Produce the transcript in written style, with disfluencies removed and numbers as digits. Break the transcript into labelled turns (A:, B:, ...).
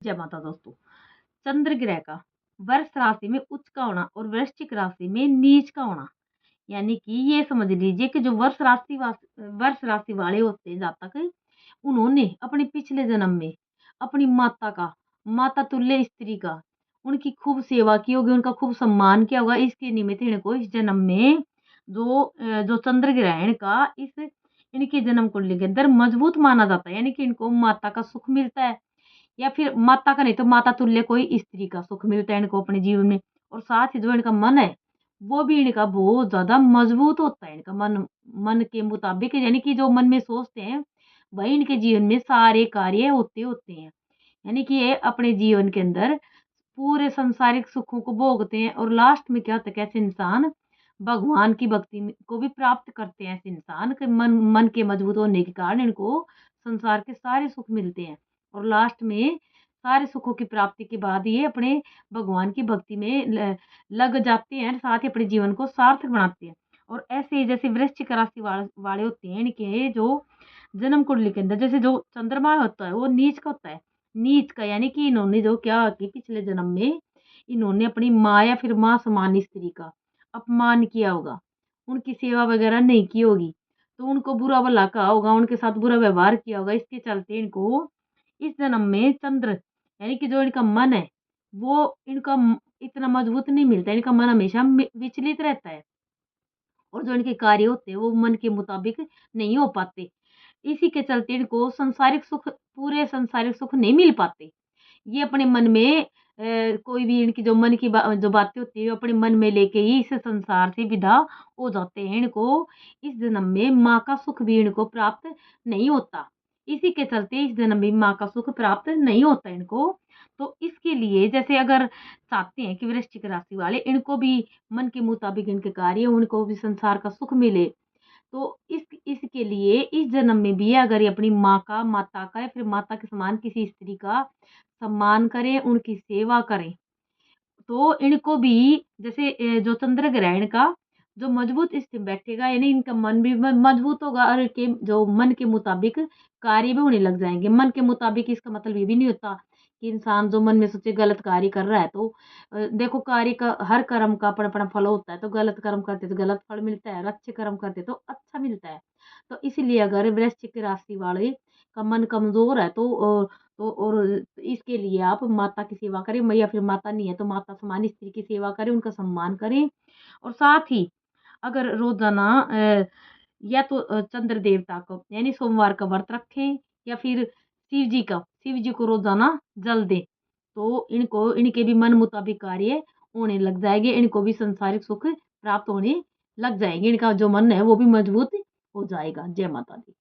A: जय माता दोस्तों। चंद्र ग्रह का वर्ष राशि में उच्च का होना और वृश्चिक राशि में नीच का होना, यानी कि ये समझ लीजिए कि जो वर्ष राशि वाले होते हैं जातक, उन्होंने अपने पिछले जन्म में अपनी माता तुल्य स्त्री का उनकी खूब सेवा की होगी, उनका खूब सम्मान किया होगा। इसके निमित्त इनको इस जन्म में जो चंद्र ग्रहण का इस इनके जन्म कुंडली के अंदर मजबूत माना जाता है, यानी कि इनको माता का सुख मिलता है, या फिर माता का नहीं तो माता तुल्य कोई स्त्री का सुख मिलता है इनको अपने जीवन में। और साथ ही जो इनका मन है वो भी इनका बहुत ज्यादा मजबूत होता है। इनका मन मन के मुताबिक, यानी कि जो मन में सोचते हैं वही इनके जीवन में सारे कार्य होते होते हैं। यानी कि ये अपने जीवन के अंदर पूरे संसारिक सुखों को भोगते हैं, और लास्ट में क्या होता है, कैसे इंसान भगवान की को भी प्राप्त करते हैं। ऐसे इंसान के मन के मजबूत होने के कारण इनको संसार के सारे सुख मिलते हैं, और लास्ट में सारे सुखों की प्राप्ति के बाद ये अपने भगवान की भक्ति में लग जाते हैं, साथ ही अपने जीवन को सार्थक बनाते हैं। और ऐसे ही जैसे वृश्चिक राशि वाले होते हैं, इनके जो जन्म कुंडली के अंदर जैसे जो चंद्रमा होता है वो नीच का होता है। नीच का यानी कि इन्होंने जो क्या कि पिछले जन्म में इन्होंने अपनी माँ या फिर माँ समान स्त्री का अपमान किया होगा, उनकी सेवा वगैरह नहीं की होगी, तो उनको बुरा भला कहा होगा, उनके साथ बुरा व्यवहार किया होगा। इसके चलते इनको इस जन्म में चंद्र यानी कि जो इनका मन है वो इतना मजबूत नहीं मिलता। इनका मन हमेशा विचलित रहता है, और जो इनके कार्य होते हैं वो मन के मुताबिक नहीं हो पाते। इसी के चलते इनको पूरे संसारिक सुख नहीं मिल पाते। ये अपने मन में कोई भी इनकी जो मन की जो बातें होती है, वो अपने मन में लेके ही इस संसार से विदा हो जाते हैं। इनको इस जन्म में माँ का सुख भी इनको प्राप्त नहीं होता। इसी के चलते इस जन्म में माँ का सुख प्राप्त नहीं होता इनको। तो इसके लिए जैसे अगर चाहते हैं कि वृश्चिक राशि वाले इनको भी मन के मुताबिक इनके कार्य उनको भी संसार का सुख मिले, तो इसके लिए इस जन्म में भी अगर ये अपनी माता का या फिर माता के समान किसी स्त्री का सम्मान करें, उनकी सेवा करें, तो इनको भी जैसे जो चंद्र ग्रहण का जो मजबूत स्थिति बैठेगा, यानी इनका मन भी मजबूत होगा, और इनके जो मन के मुताबिक कार्य भी होने लग जाएँगे। मन के मुताबिक इसका मतलब ये भी नहीं होता कि इंसान जो मन में सोचे गलत कार्य कर रहा है, तो देखो कार्य का हर कर्म का अपना-अपना फल होता है, तो गलत कर्म करते तो गलत फल मिलता है और अच्छे कर्म करते तो अच्छा मिलता है। तो इसीलिए अगर वृश्चिक राशि वाले का मन कमज़ोर है तो और इसके लिए आप माता की सेवा करें, या फिर माता नहीं है तो माता समान स्त्री की सेवा करें, उनका सम्मान करें। और साथ ही अगर रोज़ाना या तो चंद्र देवता को यानी सोमवार का व्रत रखें, या फिर शिव जी को रोज़ाना जल दें, तो इनको इनके भी मन मुताबिक कार्य होने लग जाएँगे, इनको भी संसारिक सुख प्राप्त होने लग जाएँगे। इनका जो मन है वो भी मजबूत हो जाएगा। जय माता दी।